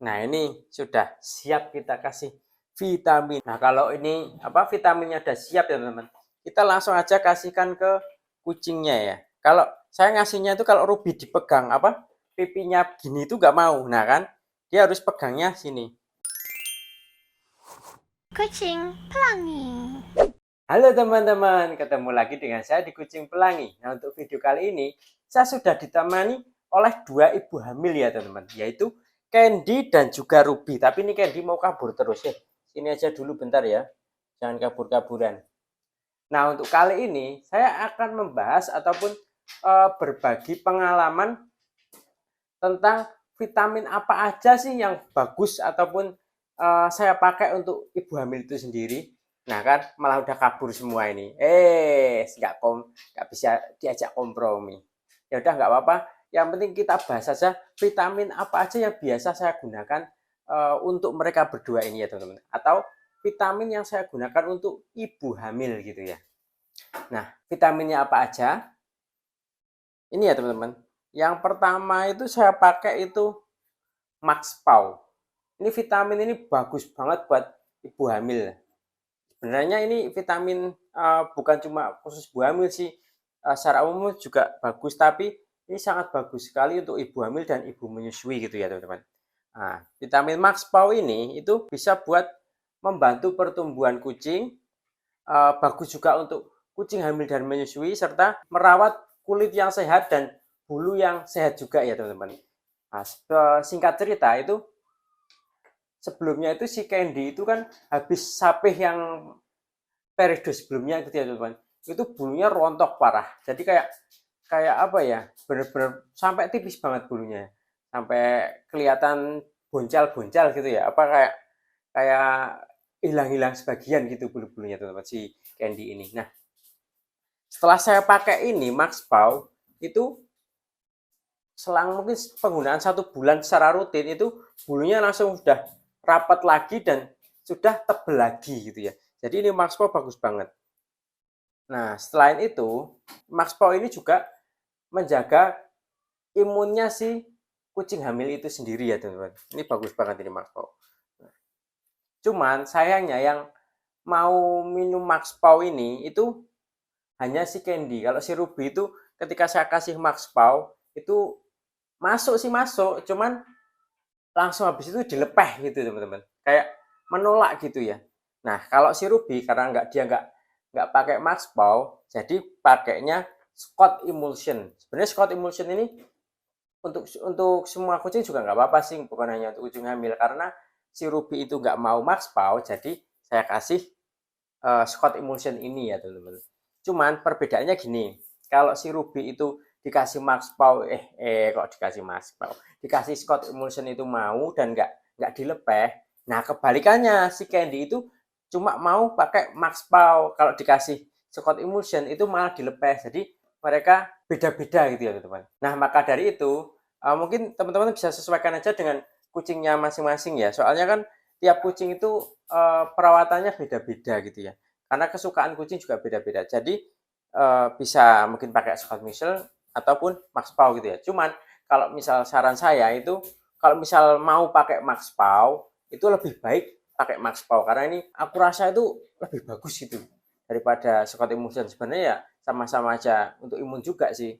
Nah, ini sudah siap kita kasih vitamin. Nah, kalau ini vitaminnya udah siap ya, teman-teman. Kita langsung aja kasihkan ke kucingnya ya. Kalau saya ngasihnya itu kalau Ruby dipegang pipinya gini itu nggak mau. Nah, kan dia harus pegangnya sini. Kucing Pelangi. Halo teman-teman, ketemu lagi dengan saya di Kucing Pelangi. Nah, untuk video kali ini saya sudah ditemani oleh dua ibu hamil ya teman-teman, yaitu Candy dan juga Ruby. Tapi ini Candy mau kabur terus ya. Sini aja dulu bentar ya, jangan kabur-kaburan. Nah, untuk kali ini saya akan membahas ataupun berbagi pengalaman tentang vitamin apa aja sih yang bagus ataupun saya pakai untuk ibu hamil itu sendiri. Nah, kan malah udah kabur semua ini. Nggak bisa diajak kompromi. Ya udah nggak apa-apa. Yang penting kita bahas saja vitamin apa aja yang biasa saya gunakan untuk mereka berdua ini ya teman-teman. Atau vitamin yang saya gunakan untuk ibu hamil gitu ya. Nah, vitaminnya apa aja? Ini ya teman-teman. Yang pertama itu saya pakai itu Max Pau. Ini vitamin ini bagus banget buat ibu hamil. Sebenarnya ini vitamin bukan cuma khusus ibu hamil sih, secara umum juga bagus, tapi ini sangat bagus sekali untuk ibu hamil dan ibu menyusui gitu ya teman-teman. Nah, vitamin Max Pau ini itu bisa buat membantu pertumbuhan kucing, bagus juga untuk kucing hamil dan menyusui, serta merawat kulit yang sehat dan bulu yang sehat juga ya teman-teman. Nah, singkat cerita itu sebelumnya itu si Candy itu kan habis sapih yang periode sebelumnya gitu ya teman-teman. Itu bulunya rontok parah. Jadi kayak kayak apa ya? Bener-bener sampai tipis banget bulunya. Sampai kelihatan boncal-boncal gitu ya. Apa kayak kayak hilang-hilang sebagian gitu bulu-bulunya teman-teman si Candy ini. Nah, setelah saya pakai ini Max Pau itu selang mungkin penggunaan 1 bulan secara rutin itu bulunya langsung sudah rapat lagi dan sudah tebel lagi gitu ya. Jadi ini Max Pau bagus banget. Nah, selain itu, Max Pau ini juga menjaga imunnya si kucing hamil itu sendiri ya teman-teman. Ini bagus banget ini Max Pau. Cuman sayangnya yang mau minum Max Pau ini itu hanya si Candy. Kalau si Ruby itu ketika saya kasih Max Pau itu masuk sih masuk, cuman langsung habis itu dilepeh gitu teman-teman. Kayak menolak gitu ya. Nah, kalau si Ruby karena nggak pakai Max Paw, jadi pakainya Scott Emulsion. Sebenarnya Scott Emulsion ini untuk semua kucing juga nggak apa-apa sih, bukan hanya untuk kucing hamil karena si Ruby itu nggak mau Max Paw, jadi saya kasih Scott Emulsion ini ya teman-teman. Cuman perbedaannya gini, kalau si Ruby itu dikasih Max Paw, kok dikasih Max Paw, dikasih Scott Emulsion itu mau dan nggak dilepeh. Nah kebalikannya si Candy itu cuma mau pakai Max Paw, kalau dikasih Scott Emulsion itu malah dilepeh. Jadi mereka beda-beda gitu ya teman-teman. Nah maka dari itu mungkin teman-teman bisa sesuaikan aja dengan kucingnya masing-masing ya. Soalnya kan tiap kucing itu perawatannya beda-beda gitu ya. Karena kesukaan kucing juga beda-beda. Jadi bisa mungkin pakai Scott Mitchell ataupun Max Pau gitu ya. Cuman kalau misal saran saya itu kalau misal mau pakai Max Pau itu lebih baik pakai Max Pau karena ini aku rasa itu lebih bagus gitu daripada Scott Emulsion. Sebenarnya ya sama-sama aja untuk imun juga sih.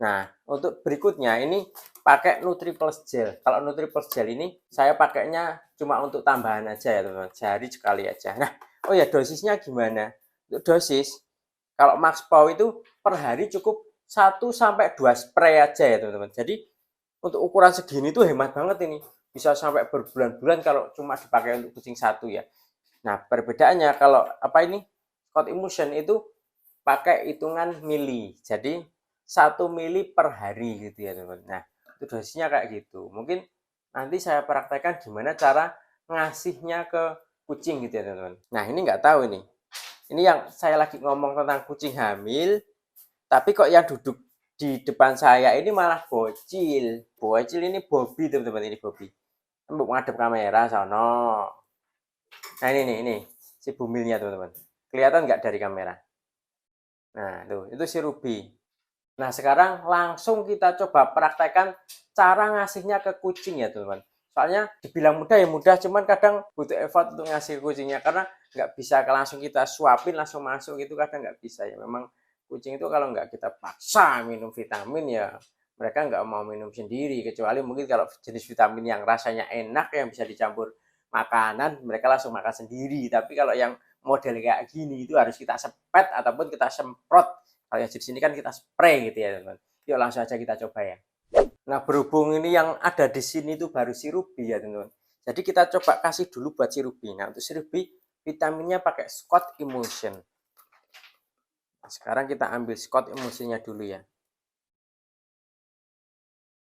Nah, untuk berikutnya ini pakai NutriPlus Gel. Kalau NutriPlus Gel ini saya pakainya cuma untuk tambahan aja ya teman-teman. Sehari sekali aja. Nah, oh ya dosisnya gimana? Untuk dosis, kalau Max Pau itu per hari cukup 1 sampai 2 spray aja ya teman-teman. Jadi untuk ukuran segini tuh hemat banget ini. Bisa sampai berbulan-bulan kalau cuma dipakai untuk kucing satu ya. Nah, perbedaannya kalau Scott Emulsion itu pakai hitungan mili. Jadi 1 mili per hari gitu ya teman-teman. Nah, itu dosisnya kayak gitu. Mungkin nanti saya praktekkan gimana cara ngasihnya ke kucing gitu ya teman-teman. Nah, ini nggak tahu ini. Ini yang saya lagi ngomong tentang kucing hamil, tapi kok yang duduk di depan saya ini malah bocil. Bocil ini Bobby teman-teman, ini Bobby. Mbok ngadep kamera sono. Nah, ini si bumilnya teman-teman. Kelihatan nggak dari kamera? Nah, itu si Ruby. Nah, sekarang langsung kita coba praktekkan cara ngasihnya ke kucing ya, teman-teman. Soalnya dibilang mudah ya mudah, cuman kadang butuh effort untuk ngasih kucingnya karena nggak bisa langsung kita suapin langsung masuk gitu, kadang nggak bisa ya. Memang kucing itu kalau nggak kita paksa minum vitamin ya mereka nggak mau minum sendiri, kecuali mungkin kalau jenis vitamin yang rasanya enak yang bisa dicampur makanan mereka langsung makan sendiri. Tapi kalau yang model kayak gini itu harus kita sepet ataupun kita semprot. Kalau yang jenis ini kan kita spray gitu ya teman-teman. Yuk langsung aja kita coba ya. Nah, berhubung ini yang ada di sini itu baru si Ruby ya teman-teman. Jadi kita coba kasih dulu buat si Ruby. Nah, untuk si Ruby vitaminnya pakai Scott Emulsion. Nah, sekarang kita ambil Scott Emulsionnya dulu ya.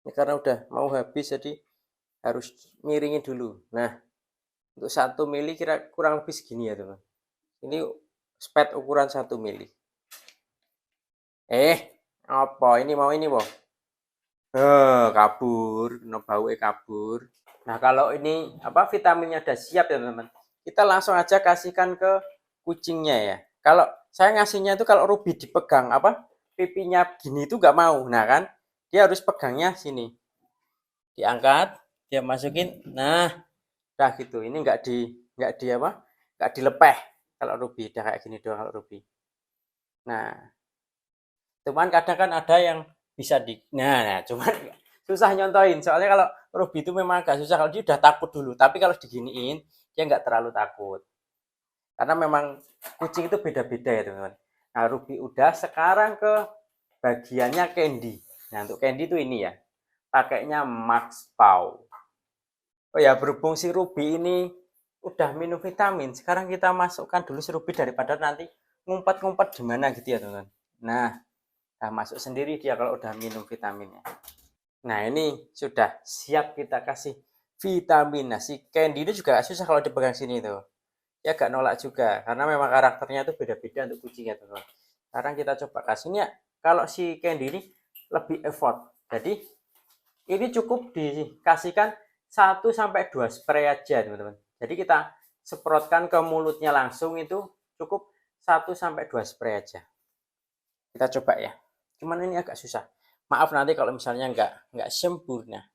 Ini karena udah mau habis jadi harus miringin dulu. Nah, untuk 1 mili kira kurang lebih segini ya teman. Ini spet ukuran 1 mili. Apa ini mau ini boh? Kabur, no bau kabur. Nah, kalau ini apa vitaminnya udah siap ya teman-teman. Kita langsung aja kasihkan ke kucingnya ya. Kalau saya ngasihnya itu kalau Ruby dipegang apa pipinya gini itu nggak mau. Nah kan, dia harus pegangnya sini. Diangkat, dia masukin. Nah, udah gitu. Ini nggak di apa? Nggak dilepeh kalau Ruby udah kayak gini doang kalau Ruby. Nah, cuman kadang kan ada yang bisa nah cuman susah nyontoin soalnya kalau Ruby itu memang agak susah kalau dia udah takut dulu, tapi kalau diginiin dia nggak terlalu takut karena memang kucing itu beda-beda ya teman-teman. Nah, Ruby udah, sekarang ke bagiannya Candy. Nah, untuk Candy itu ini ya pakainya Max Paw. Oh ya, berhubung si Ruby ini udah minum vitamin, sekarang kita masukkan dulu si Ruby daripada nanti ngumpet-ngumpet gimana gitu ya teman-teman. Nah, masuk sendiri dia kalau udah minum vitaminnya. Nah, ini sudah siap kita kasih vitamin. Nah, si Candy ini juga susah kalau dipegang sini tuh. Ya agak nolak juga, karena memang karakternya itu beda-beda untuk kucing ya teman-teman. Sekarang kita coba kasihnya. Kalau si Candy ini lebih effort. Jadi, ini cukup dikasihkan 1-2 spray aja teman-teman. Jadi kita semprotkan ke mulutnya langsung itu cukup 1-2 spray aja. Kita coba ya. Cuman ini agak susah. Maaf nanti kalau misalnya nggak sempurna.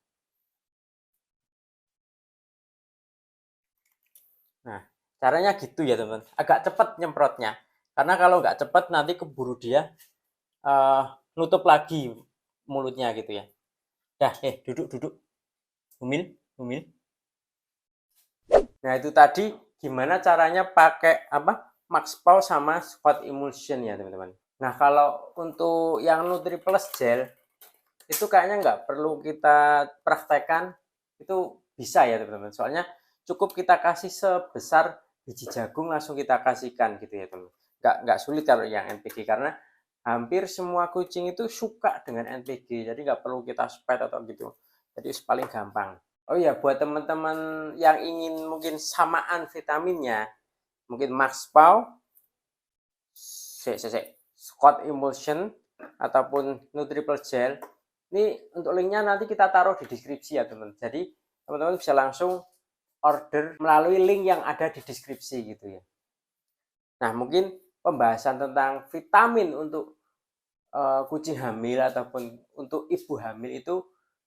Nah, caranya gitu ya teman. Agak cepat nyemprotnya. Karena kalau nggak cepat nanti keburu dia nutup lagi mulutnya gitu ya. Dah, duduk. Humil, humil. Nah, itu tadi gimana caranya pakai apa? Max Paw sama Scott Emulsion ya teman-teman. Nah, kalau untuk yang Nutri Plus Gel itu kayaknya nggak perlu kita praktekkan, itu bisa ya teman-teman. Soalnya cukup kita kasih sebesar biji jagung langsung kita kasihkan gitu ya teman. Nggak sulit kalau yang NPG karena hampir semua kucing itu suka dengan NPG. Jadi nggak perlu kita spet atau gitu. Jadi paling gampang. Oh ya, buat teman-teman yang ingin mungkin samaan vitaminnya, mungkin Max Paw, Scott Emulsion ataupun Nutriple Gel. Ini untuk linknya nanti kita taruh di deskripsi ya teman. Jadi teman-teman bisa langsung order melalui link yang ada di deskripsi gitu ya. Nah, mungkin pembahasan tentang vitamin untuk kucing hamil ataupun untuk ibu hamil itu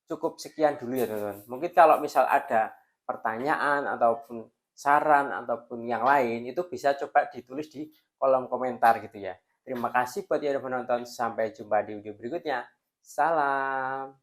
cukup sekian dulu ya teman-teman. Mungkin kalau misal ada pertanyaan ataupun saran ataupun yang lain itu bisa coba ditulis di kolom komentar gitu ya. Terima kasih buat yang udah menonton. Sampai jumpa di video berikutnya. Salam.